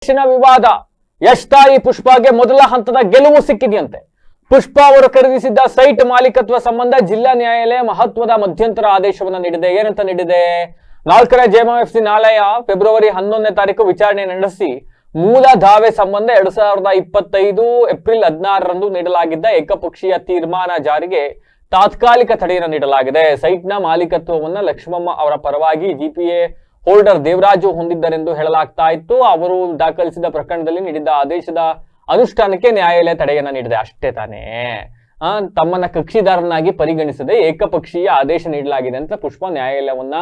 ಹೆಚ್ಚಿನ ವಿವಾದ. ಯಶ್ ತಾಯಿ ಪುಷ್ಪಾಗೆ ಮೊದಲ ಹಂತದ ಗೆಲುವು ಸಿಕ್ಕಿದೆಯಂತೆ. ಪುಷ್ಪಾ ಅವರು ಖರೀದಿಸಿದ್ದ ಸೈಟ್ ಮಾಲೀಕತ್ವ ಸಂಬಂಧ ಜಿಲ್ಲಾ ನ್ಯಾಯಾಲಯ ಮಹತ್ವದ ಮಧ್ಯಂತರ ಆದೇಶವನ್ನು ನೀಡಿದೆ. ಏನಂತ ನೀಡಿದೆ? 4ನೇ ಜೆಎಂಎಫ್ಸಿ ನ್ಯಾಯಾಲಯ ಫೆಬ್ರವರಿ 11ನೇ ತಾರೀಕು ವಿಚಾರಣೆ ನಡೆಸಿ ಮೂಲ ದಾವೆ ಸಂಬಂಧ 2025 ಏಪ್ರಿಲ್ 16ರಂದು ನೀಡಲಾಗಿದ್ದ ಏಕಪಕ್ಷೀಯ ತೀರ್ಮಾನ ಜಾರಿಗೆ ತಾತ್ಕಾಲಿಕ ತಡೆಯನ್ನು ನೀಡಲಾಗಿದೆ. ಸೈಟ್ನ ಮಾಲೀಕತ್ವವನ್ನು ಲಕ್ಷ್ಮಮ್ಮ ಅವರ ಪರವಾಗಿ ಜಿಪಿಎ ಹೋಲ್ಡರ್ ದೇವರಾಜು ಹೊಂದಿದ್ದರೆಂದು ಹೇಳಲಾಗ್ತಾ ಇತ್ತು. ಅವರು ದಾಖಲಿಸಿದ ಪ್ರಕರಣದಲ್ಲಿ ನೀಡಿದ್ದ ಆದೇಶದ ಅನುಷ್ಠಾನಕ್ಕೆ ನ್ಯಾಯಾಲಯ ತಡೆಯನ್ನ ನೀಡಿದೆ. ಅಷ್ಟೇ ತಾನೇ. ತಮ್ಮನ್ನ ಕಕ್ಷಿದಾರನಾಗಿ ಪರಿಗಣಿಸದೆ ಏಕಪಕ್ಷೀಯ ಆದೇಶ ನೀಡಲಾಗಿದೆ ಅಂತ ಪುಷ್ಪಾ ನ್ಯಾಯಾಲಯವನ್ನ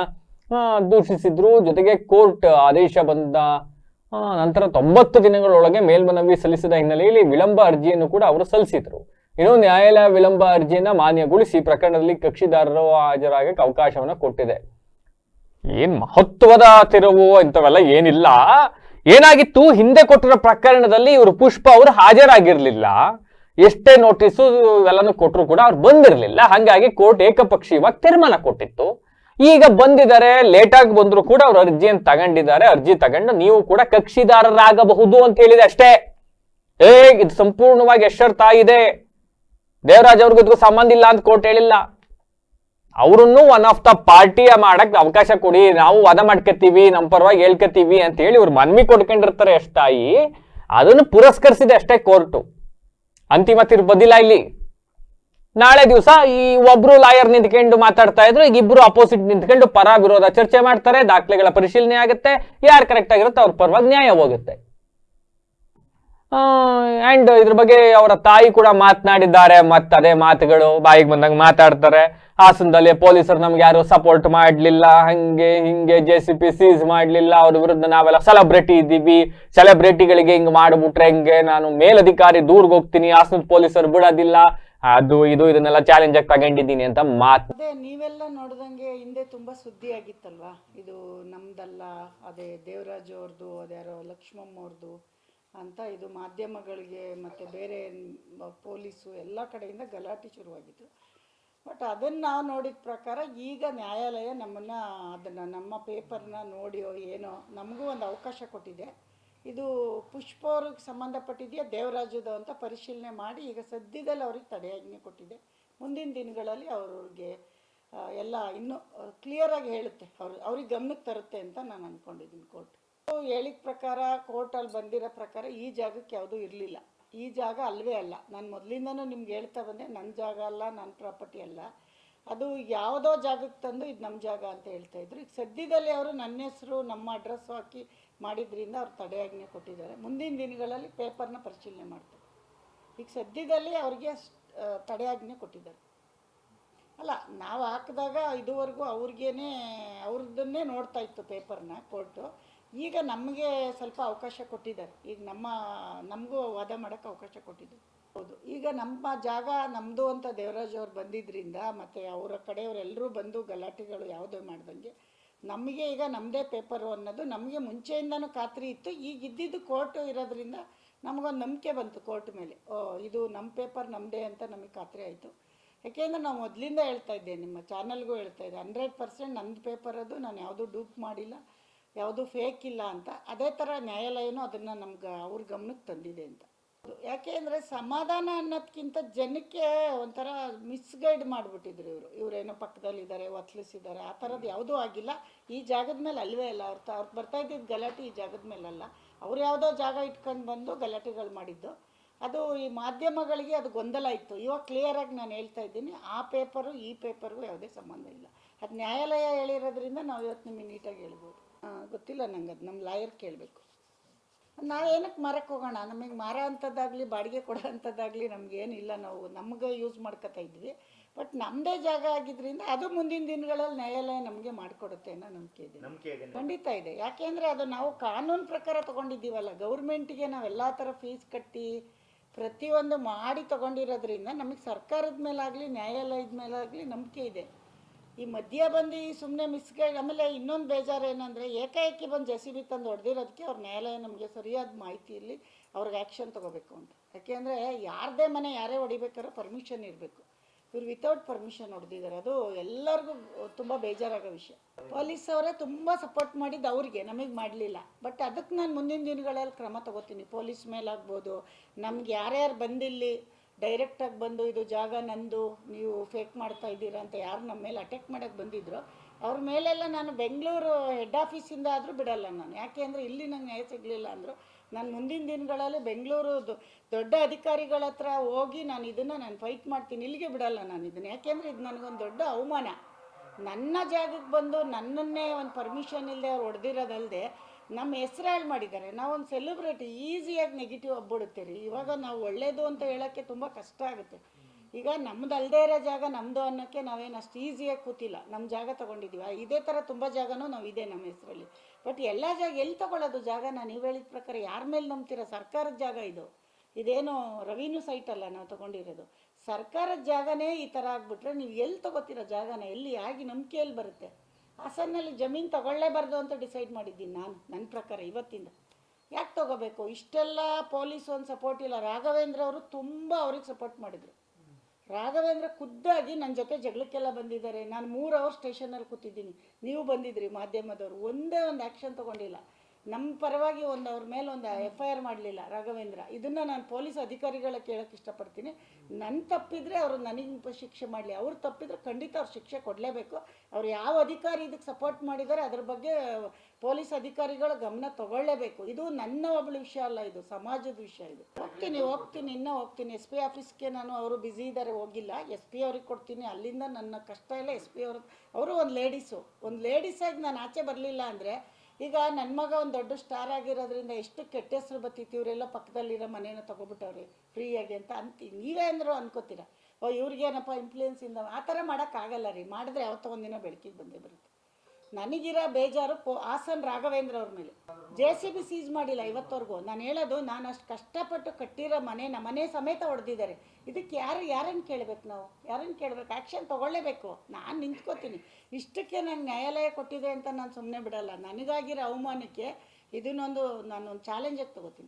ದೂಷಿಸಿದ್ರು. ಜೊತೆಗೆ ಕೋರ್ಟ್ ಆದೇಶ ಬಂದ ನಂತರ 90 ದಿನಗಳೊಳಗೆ ಮೇಲ್ಮನವಿ ಸಲ್ಲಿಸಿದ ಹಿನ್ನೆಲೆಯಲ್ಲಿ ವಿಳಂಬ ಅರ್ಜಿಯನ್ನು ಕೂಡ ಅವರು ಸಲ್ಲಿಸಿದ್ರು. ಇನ್ನು ನ್ಯಾಯಾಲಯ ವಿಳಂಬ ಅರ್ಜಿಯನ್ನ ಮಾನ್ಯಗೊಳಿಸಿ ಪ್ರಕರಣದಲ್ಲಿ ಕಕ್ಷಿದಾರರು ಹಾಜರಾಗಕ್ಕೆ ಅವಕಾಶವನ್ನ ಕೊಟ್ಟಿದೆ. ಏನ್ ಮಹತ್ವದ ತಿರುವು ಇಂಥವೆಲ್ಲ ಏನಿಲ್ಲ. ಏನಾಗಿತ್ತು, ಹಿಂದೆ ಕೊಟ್ಟಿರೋ ಪ್ರಕರಣದಲ್ಲಿ ಇವರು ಪುಷ್ಪಾ ಅವರು ಹಾಜರಾಗಿರ್ಲಿಲ್ಲ. ಎಷ್ಟೇ ನೋಟಿಸು ಇವೆಲ್ಲನೂ ಕೊಟ್ಟರು ಕೂಡ ಅವ್ರು ಬಂದಿರಲಿಲ್ಲ. ಹಾಗಾಗಿ ಕೋರ್ಟ್ ಏಕಪಕ್ಷೀಯವಾಗಿ ತೀರ್ಮಾನ ಕೊಟ್ಟಿತ್ತು. ಈಗ ಬಂದಿದ್ದಾರೆ, ಲೇಟ್ ಆಗಿ ಬಂದ್ರು ಕೂಡ ಅವ್ರು ಅರ್ಜಿಯನ್ನು ತಗೊಂಡಿದ್ದಾರೆ. ಅರ್ಜಿ ತಗೊಂಡು ನೀವು ಕೂಡ ಕಕ್ಷಿದಾರರಾಗಬಹುದು ಅಂತ ಹೇಳಿದೆ ಅಷ್ಟೇ. ಇದು ಸಂಪೂರ್ಣವಾಗಿ ಯಶರ್ ತಾಯಿದೆ, ದೇವರಾಜ್ ಅವ್ರಿಗೂ ಇದಕ್ಕೂ ಸಂಬಂಧ ಇಲ್ಲ ಅಂತ ಕೋರ್ಟ್ ಹೇಳಿಲ್ಲ. ಅವ್ರನ್ನು ಒನ್ ಆಫ್ ದ ಪಾರ್ಟಿಯ ಮಾಡಕ್ ಅವಕಾಶ ಕೊಡಿ, ನಾವು ವಾದ ಮಾಡ್ಕತ್ತೀವಿ, ನಮ್ಮ ಪರವಾಗಿ ಹೇಳ್ಕತ್ತೀವಿ ಅಂತ ಹೇಳಿ ಇವ್ರು ಮನ್ವಿ ಕೊಡ್ಕೊಂಡಿರ್ತಾರೆ ಯಶ್ ತಾಯಿ. ಅದನ್ನು ಪುರಸ್ಕರಿಸಿದೆ ಅಷ್ಟೇ ಕೋರ್ಟು. ಅಂತಿಮ ತೀರ್ಪು ಬಂದಿಲ್ಲ ಇಲ್ಲಿ. ನಾಳೆ ದಿವಸ ಈ ಒಬ್ರು ಲಾಯರ್ ನಿಂತ್ಕೊಂಡು ಮಾತಾಡ್ತಾ ಇದ್ರು, ಈಗ ಇಬ್ರು ಅಪೋಸಿಟ್ ನಿಂತ್ಕೊಂಡು ಪರ ವಿರೋಧ ಚರ್ಚೆ ಮಾಡ್ತಾರೆ. ದಾಖಲೆಗಳ ಪರಿಶೀಲನೆ ಆಗುತ್ತೆ. ಯಾರು ಕರೆಕ್ಟ್ ಆಗಿರುತ್ತೆ ಅವ್ರ ಪರವಾಗಿ ನ್ಯಾಯ ಹೋಗುತ್ತೆ. ಅಂಡ್ ಇದ್ರ ಬಗ್ಗೆ ಅವರ ತಾಯಿ ಕೂಡ ಮಾತನಾಡಿದ್ದಾರೆ. ಅದೇ ಮಾತುಗಳು ಬಾಯಿಗೆ ಬಂದಂಗ ಮಾತಾಡ್ತಾರೆ. ಹಾಸನದಲ್ಲಿ ಪೊಲೀಸರು ನಮ್ಗೆ ಯಾರು ಸಪೋರ್ಟ್ ಮಾಡ್ಲಿಲ್ಲ, ಹಂಗೆ ಹಿಂಗೆ JCP ಸೀಸ್ ಮಾಡ್ಲಿಲ್ಲ, ಅವ್ರ ವಿರುದ್ಧ ನಾವೆಲ್ಲ ಸೆಲೆಬ್ರಿಟಿ ಇದ್ದೀವಿ, ಸೆಲೆಬ್ರಿಟಿಗಳಿಗೆ ಹಿಂಗ್ ಮಾಡ್ಬಿಟ್ರೆ ಹೆಂಗೆ, ನಾನು ಮೇಲಧಿಕಾರಿ ದೂರ್ಗೆ ಹೋಗ್ತೀನಿ, ಹಾಸನದ ಪೊಲೀಸರು ಬಿಡೋದಿಲ್ಲ, ಅದು ಇದು ಇದನ್ನೆಲ್ಲ ಚಾಲೆಂಜ್ ಆಗಿ ತಗೊಂಡಿದ್ದೀನಿ ಅಂತ ಮಾತು. ಅದೇ ನೀವೆಲ್ಲ ನೋಡ್ದಂಗೆ ಹಿಂದೆ ತುಂಬಾ ಸುದ್ದಿ ಆಗಿತ್ತಲ್ವಾ, ಇದು ನಮ್ದಲ್ಲ, ಅದೇ ದೇವರಾಜು ಅವ್ರದ್ದು, ಅದ್ಯಾರೋ ಲಕ್ಷ್ಮಮ್ಮ ಅವ್ರದ್ದು ಅಂತ ಇದು ಮಾಧ್ಯಮಗಳಿಗೆ ಮತ್ತು ಬೇರೆ ಪೊಲೀಸು ಎಲ್ಲ ಕಡೆಯಿಂದ ಗಲಾಟೆ ಶುರುವಾಗಿತ್ತು. ಬಟ್ ಅದನ್ನು ನಾವು ನೋಡಿದ ಪ್ರಕಾರ ಈಗ ನ್ಯಾಯಾಲಯ ಅದನ್ನು ನಮ್ಮ ಪೇಪರ್ನ ನೋಡಿಯೋ ಏನೋ ನಮಗೂ ಒಂದು ಅವಕಾಶ ಕೊಟ್ಟಿದೆ. ಇದು ಪುಷ್ಪ ಅವ್ರಿಗೆ ಸಂಬಂಧಪಟ್ಟಿದೆಯಾ ದೇವರಾಜುದು ಅಂತ ಪರಿಶೀಲನೆ ಮಾಡಿ ಈಗ ಸದ್ಯದಲ್ಲಿ ಅವ್ರಿಗೆ ತಡೆಯಾಜ್ಞೆ ಕೊಟ್ಟಿದೆ. ಮುಂದಿನ ದಿನಗಳಲ್ಲಿ ಅವ್ರಿಗೆ ಎಲ್ಲ ಇನ್ನೂ ಕ್ಲಿಯರಾಗಿ ಹೇಳುತ್ತೆ, ಅವ್ರಿಗೆ ಗಮನಕ್ಕೆ ತರುತ್ತೆ ಅಂತ ನಾನು ಅಂದ್ಕೊಂಡಿದ್ದೀನಿ. ಕೋರ್ಟ್ ಹೇಳಿದ ಪ್ರಕಾರ, ಕೋರ್ಟಲ್ಲಿ ಬಂದಿರೋ ಪ್ರಕಾರ ಈ ಜಾಗಕ್ಕೆ ಯಾವುದೂ ಇರಲಿಲ್ಲ. ಈ ಜಾಗ ಅಲ್ವೇ ಅಲ್ಲ. ನಾನು ಮೊದಲಿಂದನೂ ನಿಮ್ಗೆ ಹೇಳ್ತಾ ಬಂದೆ, ನನ್ನ ಜಾಗ ಅಲ್ಲ, ನನ್ನ ಪ್ರಾಪರ್ಟಿ ಅಲ್ಲ, ಅದು ಯಾವುದೋ ಜಾಗಕ್ಕೆ ತಂದು ಇದು ನಮ್ಮ ಜಾಗ ಅಂತ ಹೇಳ್ತಾಯಿದ್ರು. ಈಗ ಸದ್ಯದಲ್ಲಿ ಅವರು ನನ್ನ ಹೆಸರು ನಮ್ಮ ಅಡ್ರೆಸ್ ಹಾಕಿ ಮಾಡಿದ್ರಿಂದ ಅವ್ರು ತಡೆಯಾಜ್ಞೆ ಕೊಟ್ಟಿದ್ದಾರೆ. ಮುಂದಿನ ದಿನಗಳಲ್ಲಿ ಪೇಪರ್ನ ಪರಿಶೀಲನೆ ಮಾಡ್ತಾರೆ. ಈಗ ಸದ್ಯದಲ್ಲಿ ಅವ್ರಿಗೆ ತಡೆಯಾಜ್ಞೆ ಕೊಟ್ಟಿದ್ದಾರೆ. ಅಲ್ಲ, ನಾವು ಹಾಕಿದಾಗ ಇದುವರೆಗೂ ಅವ್ರದ್ದನ್ನೇ ನೋಡ್ತಾ ಇತ್ತು ಪೇಪರ್ನ ಕೋರ್ಟು. ಈಗ ನಮಗೆ ಸ್ವಲ್ಪ ಅವಕಾಶ ಕೊಟ್ಟಿದ್ದಾರೆ. ಈಗ ನಮಗೂ ವಾದ ಮಾಡೋಕ್ಕೆ ಅವಕಾಶ ಕೊಟ್ಟಿದ್ದಾರೆ. ಹೌದು, ಈಗ ನಮ್ಮ ಜಾಗ ನಮ್ಮದು ಅಂತ ದೇವರಾಜ್ ಅವ್ರು ಬಂದಿದ್ದರಿಂದ ಮತ್ತು ಅವರ ಕಡೆಯವರೆಲ್ಲರೂ ಬಂದು ಗಲಾಟೆಗಳು ಯಾವುದೋ ಮಾಡ್ದಂಗೆ ನಮಗೆ ಈಗ ನಮ್ಮದೇ ಪೇಪರು ಅನ್ನೋದು ನಮಗೆ ಮುಂಚೆಯಿಂದನೂ ಖಾತ್ರಿ ಇತ್ತು. ಈಗ ಇದ್ದಿದ್ದು ಕೋರ್ಟು ಇರೋದ್ರಿಂದ ನಮಗೊಂದು ನಂಬಿಕೆ ಬಂತು ಕೋರ್ಟ್ ಮೇಲೆ. ಇದು ನಮ್ಮ ಪೇಪರ್ ನಮ್ಮದೇ ಅಂತ ನಮಗೆ ಖಾತ್ರಿ ಆಯಿತು. ಯಾಕೆಂದರೆ ನಾವು ಮೊದಲಿಂದ ಹೇಳ್ತಾ ಇದ್ದೆ, ನಿಮ್ಮ ಚಾನಲ್ಗೂ ಹೇಳ್ತಾ ಇದ್ದೆ, 100% ನಂದು ಪೇಪರ್ ಅದು, ನಾನು ಯಾವುದೂ ಡೂಪ್ ಮಾಡಿಲ್ಲ, ಯಾವುದೂ ಫೇಕ್ ಇಲ್ಲ ಅಂತ. ಅದೇ ಥರ ನ್ಯಾಯಾಲಯನೂ ಅದನ್ನು ಅವ್ರ ಗಮನಕ್ಕೆ ತಂದಿದೆ ಅಂತ. ಯಾಕೆ ಸಮಾಧಾನ ಅನ್ನೋದಕ್ಕಿಂತ ಜನಕ್ಕೆ ಒಂಥರ ಮಿಸ್ಗೈಡ್ ಮಾಡಿಬಿಟ್ಟಿದ್ರು ಇವರೇನೋ ಪಕ್ಕದಲ್ಲಿದ್ದಾರೆ, ಒತ್ತಲಿಸಿದ್ದಾರೆ, ಆ ಥರದ್ದು ಯಾವುದೂ ಆಗಿಲ್ಲ. ಈ ಜಾಗದ ಮೇಲೆ ಅಲ್ವೇ ಅಲ್ಲ, ಅವ್ರು ಬರ್ತಾ ಇದ್ದಿದ್ದು ಗಲಾಟೆ ಈ ಜಾಗದ ಮೇಲಲ್ಲ. ಅವ್ರು ಯಾವುದೋ ಜಾಗ ಇಟ್ಕೊಂಡು ಬಂದು ಗಲಾಟೆಗಳು ಮಾಡಿದ್ದು. ಅದು ಈ ಮಾಧ್ಯಮಗಳಿಗೆ ಅದು ಗೊಂದಲ ಇತ್ತು. ಇವಾಗ ಕ್ಲಿಯರಾಗಿ ನಾನು ಹೇಳ್ತಾ ಇದ್ದೀನಿ, ಆ ಪೇಪರು ಈ ಪೇಪರ್ಗೂ ಯಾವುದೇ ಸಂಬಂಧ ಇಲ್ಲ. ಅದು ನ್ಯಾಯಾಲಯ ಹೇಳಿರೋದ್ರಿಂದ ನಾವು ಇವತ್ತು ನಿಮಗೆ ನೀಟಾಗಿ ಹೇಳ್ಬೋದು. ಗೊತ್ತಿಲ್ಲ ನಂಗೆ, ಅದು ನಮ್ಮ ಲಾಯರ್ ಕೇಳಬೇಕು. ನಾವು ಏನಕ್ಕೆ ಮಾರಕ್ಕೆ ಹೋಗೋಣ? ನಮಗೆ ಮಾರೋ ಅಂಥದ್ದಾಗಲಿ ಬಾಡಿಗೆ ಕೊಡೋ ಅಂಥದ್ದಾಗಲಿ ನಮಗೇನಿಲ್ಲ. ನಾವು ನಮಗೆ ಯೂಸ್ ಮಾಡ್ಕೊತಾ ಇದ್ವಿ. ಬಟ್ ನಮ್ಮದೇ ಜಾಗ ಆಗಿದ್ದರಿಂದ ಅದು ಮುಂದಿನ ದಿನಗಳಲ್ಲಿ ನ್ಯಾಯಾಲಯ ನಮಗೆ ಮಾಡಿಕೊಡುತ್ತೆ ಅನ್ನೋ ನಂಬಿಕೆ ಇದೆ, ಖಂಡಿತ ಇದೆ. ಯಾಕೆಂದರೆ ಅದು ನಾವು ಕಾನೂನು ಪ್ರಕಾರ ತೊಗೊಂಡಿದ್ದೀವಲ್ಲ, ಗೌರ್ಮೆಂಟಿಗೆ ನಾವೆಲ್ಲ ಥರ ಫೀಸ್ ಕಟ್ಟಿ ಪ್ರತಿಯೊಂದು ಮಾಡಿ ತೊಗೊಂಡಿರೋದ್ರಿಂದ ನಮಗೆ ಸರ್ಕಾರದ ಮೇಲಾಗಲಿ ನ್ಯಾಯಾಲಯದ ಮೇಲಾಗಲಿ ನಂಬಿಕೆ ಇದೆ. ಈ ಮಧ್ಯ ಬಂದು ಸುಮ್ಮನೆ ಮಿಸ್ಗೈಡ್. ಆಮೇಲೆ ಇನ್ನೊಂದು ಬೇಜಾರು ಏನಂದರೆ, ಏಕಾಏಕಿ ಬಂದು JCB ತಂದು ಹೊಡೆದಿರೋದಕ್ಕೆ ಅವ್ರ ನ್ಯಾಯಾಲಯ ನಮಗೆ ಸರಿಯಾದ ಮಾಹಿತಿಯಲ್ಲಿ ಅವ್ರಿಗೆ ಆ್ಯಕ್ಷನ್ ತೊಗೋಬೇಕು ಅಂತ. ಯಾಕೆಂದರೆ ಯಾರದೇ ಮನೆ ಯಾರೇ ಹೊಡಿಬೇಕಾದ್ರೆ ಪರ್ಮಿಷನ್ ಇರಬೇಕು. ಇವ್ರು ವಿತೌಟ್ ಪರ್ಮಿಷನ್ ಹೊಡೆದಿದ್ದಾರೆ. ಅದು ಎಲ್ಲರಿಗೂ ತುಂಬ ಬೇಜಾರಾಗೋ ವಿಷಯ. ಪೊಲೀಸ್ ಅವರೇ ತುಂಬ ಸಪೋರ್ಟ್ ಮಾಡಿದ್ದು ಅವ್ರಿಗೆ, ನಮಗೆ ಮಾಡಲಿಲ್ಲ. ಬಟ್ ಅದಕ್ಕೆ ನಾನು ಮುಂದಿನ ದಿನಗಳಲ್ಲಿ ಕ್ರಮ ತಗೋತೀನಿ. ಪೊಲೀಸ್ ಮೇಲಾಗ್ಬೋದು, ನಮ್ಗೆ ಯಾರ್ಯಾರು ಬಂದಿಲ್ಲಿ ಡೈರೆಕ್ಟಾಗಿ ಬಂದು ಇದು ಜಾಗ ನಂದು ನೀವು ಫೇಕ್ ಮಾಡ್ತಾ ಇದ್ದೀರಾ ಅಂತ ಯಾರು ನಮ್ಮ ಮೇಲೆ ಅಟ್ಯಾಕ್ ಮಾಡೋಕ್ಕೆ ಬಂದಿದ್ರು ಅವ್ರ ಮೇಲೆಲ್ಲ ನಾನು ಬೆಂಗಳೂರು ಹೆಡ್ ಆಫೀಸಿಂದ ಆದರೂ ಬಿಡಲ್ಲ ನಾನು. ಯಾಕೆ ಅಂದರೆ ಇಲ್ಲಿ ನಂಗೆ ನ್ಯಾಯ ಸಿಗಲಿಲ್ಲ ಅಂದರು ನಾನು ಮುಂದಿನ ದಿನಗಳಲ್ಲಿ ಬೆಂಗಳೂರು ದೊಡ್ಡ ಅಧಿಕಾರಿಗಳ ಹತ್ರ ಹೋಗಿ ನಾನು ಇದನ್ನು ಫೈಟ್ ಮಾಡ್ತೀನಿ. ಇಲ್ಲಿಗೆ ಬಿಡಲ್ಲ ನಾನು ಇದನ್ನು. ಯಾಕೆಂದರೆ ಇದು ನನಗೊಂದು ದೊಡ್ಡ ಅವಮಾನ. ನನ್ನ ಜಾಗಕ್ಕೆ ಬಂದು ನನ್ನನ್ನೇ ಒಂದು ಪರ್ಮಿಷನ್ ಇಲ್ಲದೆ ಅವ್ರು ಹೊಡೆದಿರೋದಲ್ಲದೆ ನಮ್ಮ ಹೆಸರು ಹಾಳು ಮಾಡಿದ್ದಾರೆ. ನಾವೊಂದು ಸೆಲೆಬ್ರಿಟಿ, ಈಸಿಯಾಗಿ ನೆಗೆಟಿವ್ ಆಗ್ಬಿಡುತ್ತೆ ಇವಾಗ ನಾವು ಒಳ್ಳೆಯದು ಅಂತ ಹೇಳೋಕ್ಕೆ ತುಂಬ ಕಷ್ಟ ಆಗುತ್ತೆ. ಈಗ ನಮ್ಮದು ಅಲ್ಲದೇ ಇರೋ ಜಾಗ ನಮ್ಮದು ಅನ್ನೋಕ್ಕೆ ನಾವೇನು ಅಷ್ಟು ಈಸಿಯಾಗಿ ಕೂತಿಲ್ಲ. ನಮ್ಮ ಜಾಗ ತೊಗೊಂಡಿದ್ದೀವಿ. ಇದೇ ಥರ ತುಂಬ ಜಾಗನೂ ನಾವು ಇದೆ ನಮ್ಮ ಹೆಸರಲ್ಲಿ. ಬಟ್ ಎಲ್ಲ ಜಾಗ ಎಲ್ಲಿ ತೊಗೊಳ್ಳೋದು ಜಾಗನ? ನೀವು ಹೇಳಿದ ಪ್ರಕಾರ ಯಾರ ಮೇಲೆ ನಂಬ್ತೀರ? ಸರ್ಕಾರದ ಜಾಗ ಇದು. ಇದೇನು ರೆವಿನ್ಯೂ ಸೈಟ್ ಅಲ್ಲ ನಾವು ತೊಗೊಂಡಿರೋದು. ಸರ್ಕಾರದ ಜಾಗನೇ ಈ ಥರ ಆಗಿಬಿಟ್ರೆ ನೀವು ಎಲ್ಲಿ ತೊಗೋತೀರ ಜಾಗನ? ಎಲ್ಲಿ ಆಗಿ ನಂಬಿಕೆಯಲ್ಲಿ ಬರುತ್ತೆ? ಹಾಸನಲ್ಲಿ ಜಮೀನು ತೊಗೊಳ್ಳೇಬಾರ್ದು ಅಂತ ಡಿಸೈಡ್ ಮಾಡಿದ್ದೀನಿ ನಾನು. ನನ್ನ ಪ್ರಕಾರ ಇವತ್ತಿಂದ ಯಾಕೆ ತೊಗೋಬೇಕು? ಇಷ್ಟೆಲ್ಲ ಪೊಲೀಸ್ ಒಂದು ಸಪೋರ್ಟ್ ಇಲ್ಲ. ರಾಘವೇಂದ್ರ ಅವರು ತುಂಬ ಅವ್ರಿಗೆ ಸಪೋರ್ಟ್ ಮಾಡಿದರು. ರಾಘವೇಂದ್ರ ಖುದ್ದಾಗಿ ನನ್ನ ಜೊತೆ ಜಗಳಕ್ಕೆಲ್ಲ ಬಂದಿದ್ದಾರೆ. ನಾನು 3 ಅವರ್ ಸ್ಟೇಷನಲ್ಲಿ ಕೂತಿದ್ದೀನಿ. ನೀವು ಬಂದಿದ್ರಿ ಮಾಧ್ಯಮದವರು. ಒಂದೇ ಒಂದು ಆ್ಯಕ್ಷನ್ ತೊಗೊಂಡಿಲ್ಲ. ನಮ್ಮ ಪರವಾಗಿ ಅವ್ರ ಮೇಲೆ ಒಂದು FIR ಮಾಡಲಿಲ್ಲ ರಾಘವೇಂದ್ರ. ಇದನ್ನು ನಾನು ಪೊಲೀಸ್ ಅಧಿಕಾರಿಗಳ ಕೇಳೋಕ್ಕೆ ಇಷ್ಟಪಡ್ತೀನಿ. ನನ್ನ ತಪ್ಪಿದರೆ ಅವರು ನನಗೆ ಶಿಕ್ಷೆ ಮಾಡಲಿ. ಅವ್ರು ತಪ್ಪಿದರೆ ಖಂಡಿತ ಅವ್ರು ಶಿಕ್ಷೆ ಕೊಡಲೇಬೇಕು. ಅವ್ರು ಯಾವ ಅಧಿಕಾರಿ ಇದಕ್ಕೆ ಸಪೋರ್ಟ್ ಮಾಡಿದ್ದಾರೆ ಅದ್ರ ಬಗ್ಗೆ ಪೊಲೀಸ್ ಅಧಿಕಾರಿಗಳ ಗಮನ ತಗೊಳ್ಳೇಬೇಕು. ಇದು ನನ್ನ ಒಬ್ಬಳ ವಿಷಯ ಅಲ್ಲ, ಇದು ಸಮಾಜದ ವಿಷಯ. ಇದು ಹೋಗ್ತೀನಿ ಇನ್ನೂ ಹೋಗ್ತೀನಿ. SP ಆಫೀಸ್ಗೆ ನಾನು, ಅವರು ಬ್ಯುಸಿ ಇದ್ದಾರೆ, ಹೋಗಿಲ್ಲ. SP ಅವ್ರಿಗೆ ಕೊಡ್ತೀನಿ. ಅಲ್ಲಿಂದ ನನ್ನ ಕಷ್ಟ ಎಲ್ಲ SP ಅವರು ಒಂದು ಲೇಡೀಸಾಗಿ ನಾನು ಆಚೆ ಬರಲಿಲ್ಲ ಅಂದರೆ ಈಗ ನನ್ನ ಮಗ ಒಂದು ದೊಡ್ಡ ಸ್ಟಾರ್ ಆಗಿರೋದ್ರಿಂದ ಎಷ್ಟು ಕೆಟ್ಟ ಹೆಸರು ಬತ್ತಿತ್ತು. ಇವರೆಲ್ಲ ಪಕ್ಕದಲ್ಲಿರೋ ಮನೇನ ತೊಗೊಬಿಟ್ಟವ್ರಿ ಫ್ರೀಯಾಗಿ ಅಂತ ನೀವೇ ಅಂದರೂ ಅನ್ಕೋತೀರ. ಇವ್ರಿಗೇನಪ್ಪ ಇನ್ಫ್ಲೂಯೆನ್ಸಿಂದ ಆ ಥರ ಮಾಡೋಕ್ಕಾಗಲ್ಲ ರೀ. ಮಾಡಿದ್ರೆ ಯಾವತ್ತೋ ಒಂದಿನ ಬೆಳಕಿಗೆ ಬಂದೇ ಬರುತ್ತೆ. ನನಗಿರೋ ಬೇಜಾರು ಹಾಸನ್ ರಾಘವೇಂದ್ರ ಅವ್ರ ಮೇಲೆ. JCB ಸೀಸ್ ಮಾಡಿಲ್ಲ ಇವತ್ತವರೆಗೂ. ನಾನು ಹೇಳೋದು, ನಾನು ಅಷ್ಟು ಕಷ್ಟಪಟ್ಟು ಕಟ್ಟಿರೋ ಮನೆ ಸಮೇತ ಹೊಡೆದಿದ್ದಾರೆ. ಇದಕ್ಕೆ ಯಾರನ್ನು ಕೇಳಬೇಕು? ನಾವು ಯಾರನ್ನು ಕೇಳಬೇಕು? ಆ್ಯಕ್ಷನ್ ತೊಗೊಳ್ಳೇಬೇಕು. ನಾನು ನಿಂತ್ಕೋತೀನಿ. ಇಷ್ಟಕ್ಕೆ ನಂಗೆ ನ್ಯಾಯಾಲಯ ಕೊಟ್ಟಿದೆ ಅಂತ ನಾನು ಸುಮ್ಮನೆ ಬಿಡಲ್ಲ. ನನಗಾಗಿರೋ ಅವಮಾನಕ್ಕೆ ಇದನ್ನೊಂದು ನಾನೊಂದು ಚಾಲೆಂಜಾಗಿ ತೊಗೋತೀನಿ.